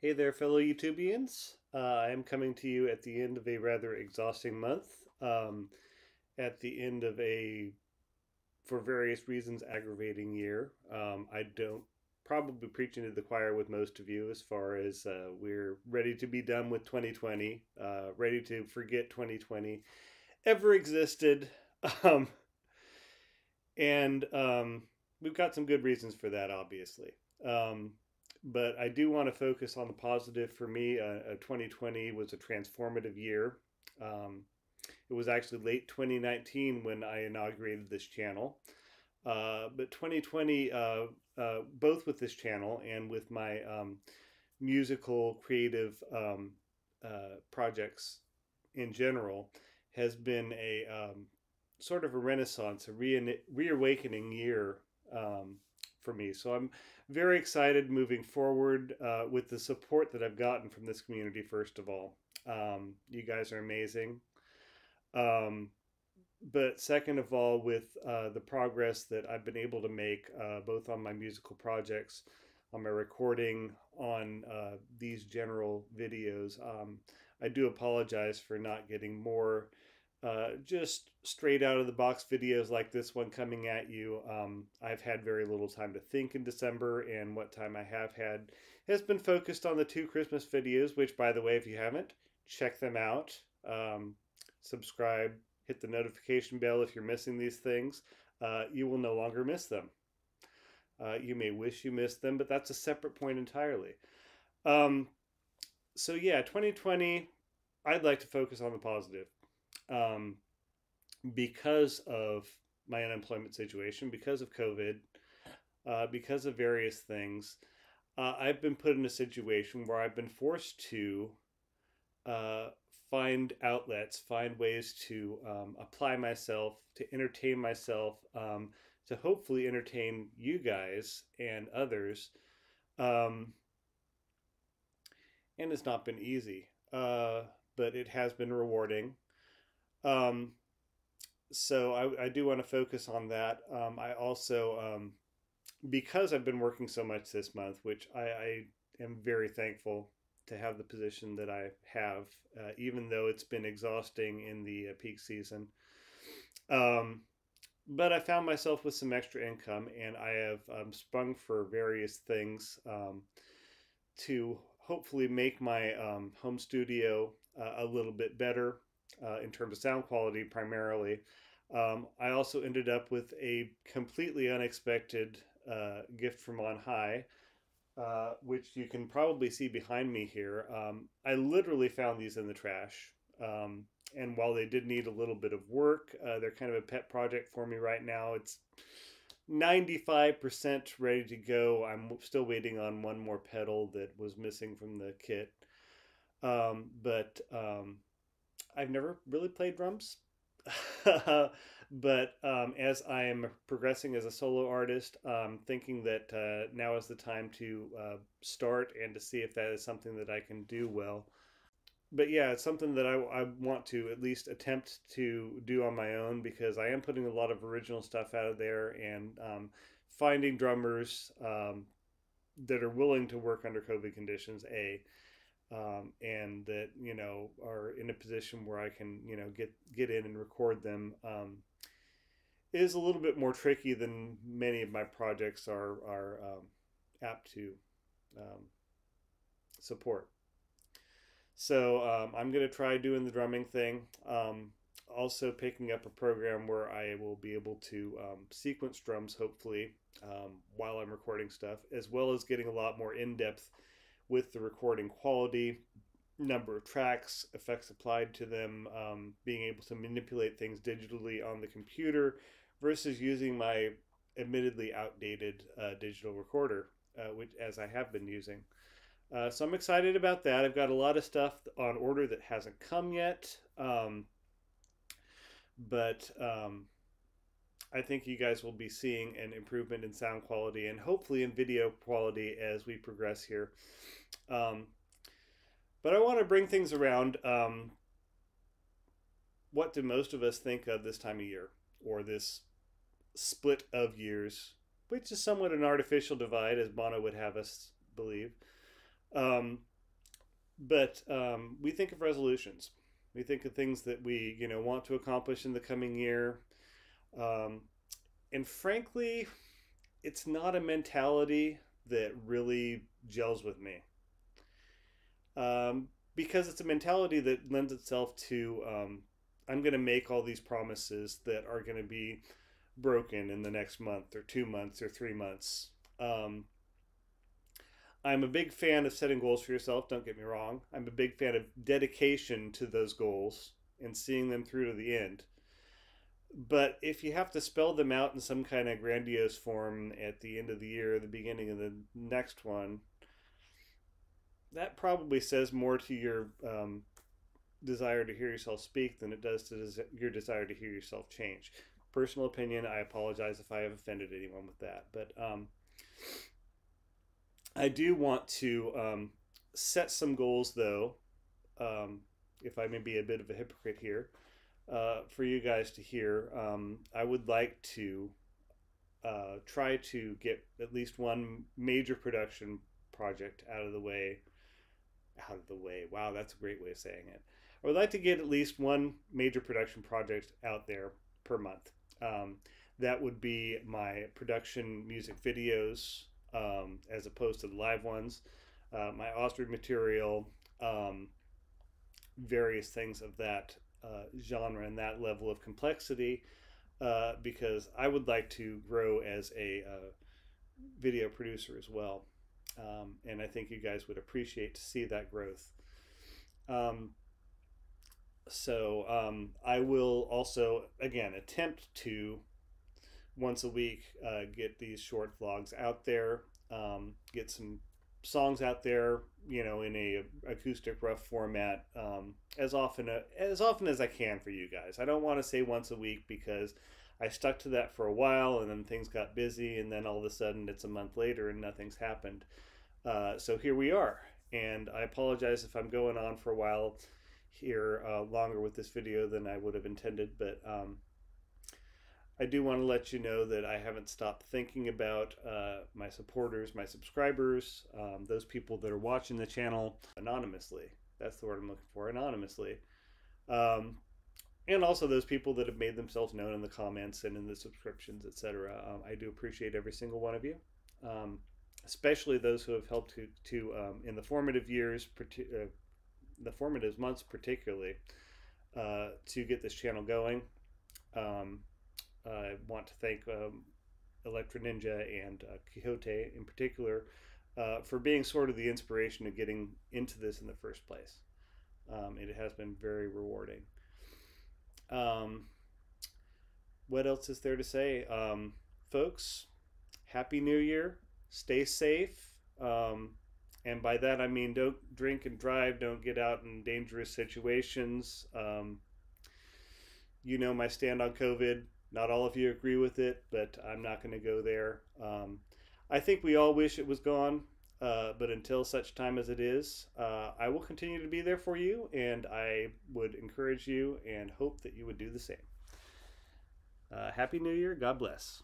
Hey there, fellow YouTubians. I am coming to you at the end of a rather exhausting month, at the end of a, for various reasons, aggravating year. I don't probably preaching to the choir with most of you as far as we're ready to be done with 2020, ready to forget 2020 ever existed. Um, and we've got some good reasons for that, obviously. Um, but I do want to focus on the positive. For me, 2020 was a transformative year. Um, it was actually late 2019 when I inaugurated this channel. But 2020, both with this channel and with my musical creative projects in general, has been a sort of a renaissance, a reawakening year for me. So I'm very excited moving forward with the support that I've gotten from this community, first of all. You guys are amazing. Um, but second of all, with the progress that I've been able to make both on my musical projects, on my recording, on these general videos, I do apologize for not getting more just straight out of the box videos like this one coming at you. I've had very little time to think in December, and what time I have had has been focused on the two Christmas videos, which, by the way, if you haven't, check them out. Subscribe, hit the notification bell if you're missing these things. You will no longer miss them. You may wish you missed them, but that's a separate point entirely. So yeah, 2020, I'd like to focus on the positive. Um, because of my unemployment situation, because of COVID, because of various things, I've been put in a situation where I've been forced to uh, find outlets, find ways to apply myself, to entertain myself, to hopefully entertain you guys and others. Um, and it's not been easy, but it has been rewarding. Um, so I do want to focus on that. I also, because I've been working so much this month, which I am very thankful to have the position that I have, even though it's been exhausting in the peak season. Um, but I found myself with some extra income, and I have sprung for various things to hopefully make my home studio a little bit better in terms of sound quality, primarily. I also ended up with a completely unexpected gift from on high, which you can probably see behind me here. I literally found these in the trash. And while they did need a little bit of work, they're kind of a pet project for me right now. It's 95% ready to go. I'm still waiting on one more pedal that was missing from the kit. But I've never really played drums. But as I am progressing as a solo artist, thinking that now is the time to start and to see if that is something that I can do well. But yeah, it's something that I want to at least attempt to do on my own, because I am putting a lot of original stuff out of there, and finding drummers that are willing to work under COVID conditions, and that are in a position where I can get in and record them, is a little bit more tricky than many of my projects are apt to um, support. So I'm going to try doing the drumming thing. Also picking up a program where I will be able to sequence drums, hopefully, while I'm recording stuff, as well as getting a lot more in-depth with the recording quality, number of tracks, effects applied to them, being able to manipulate things digitally on the computer versus using my admittedly outdated digital recorder, which as I have been using. So I'm excited about that. I've got a lot of stuff on order that hasn't come yet, but I think you guys will be seeing an improvement in sound quality and hopefully in video quality as we progress here. Um, but I want to bring things around. What do most of us think of this time of year, or this split of years, which is somewhat an artificial divide, as Bono would have us believe? But we think of resolutions. We think of things that we, want to accomplish in the coming year. Um, and frankly, it's not a mentality that really gels with me. Because it's a mentality that lends itself to I'm going to make all these promises that are going to be broken in the next month or 2 months or 3 months. Um, I'm a big fan of setting goals for yourself, don't get me wrong. I'm a big fan of dedication to those goals and seeing them through to the end. But if you have to spell them out in some kind of grandiose form at the end of the year, the beginning of the next one, that probably says more to your desire to hear yourself speak than it does to your desire to hear yourself change. Personal opinion, I apologize if I have offended anyone with that. But I do want to set some goals, though, um, if I may be a bit of a hypocrite here, for you guys to hear. I would like to try to get at least one major production project out of the way. Out of the way. Wow, that's a great way of saying it. I would like to get at least one major production project out there per month. That would be my production music videos, as opposed to the live ones, my authored material, various things of that genre and that level of complexity, because I would like to grow as a video producer as well. And I think you guys would appreciate to see that growth. Um, so I will also, again, attempt to once a week get these short vlogs out there, get some songs out there, in a acoustic rough format, as often as I can for you guys. I don't want to say once a week because I stuck to that for a while and then things got busy and then all of a sudden it's a month later and nothing's happened. So here we are, and I apologize if I'm going on for a while here, longer with this video than I would have intended, but I do want to let you know that I haven't stopped thinking about my supporters, my subscribers, those people that are watching the channel anonymously. That's the word I'm looking for, anonymously. And also those people that have made themselves known in the comments and in the subscriptions, etc. I do appreciate every single one of you, especially those who have helped to in the formative years, the formative months particularly, to get this channel going. I want to thank Electra Ninja and Quixote in particular for being sort of the inspiration of getting into this in the first place. It has been very rewarding. What else is there to say? Folks, Happy New Year. Stay safe. And by that I mean don't drink and drive, don't get out in dangerous situations. You know my stand on COVID. Not all of you agree with it, but I'm not going to go there. I think we all wish it was gone, but until such time as it is, I will continue to be there for you, and I would encourage you and hope that you would do the same. Happy New Year. God bless.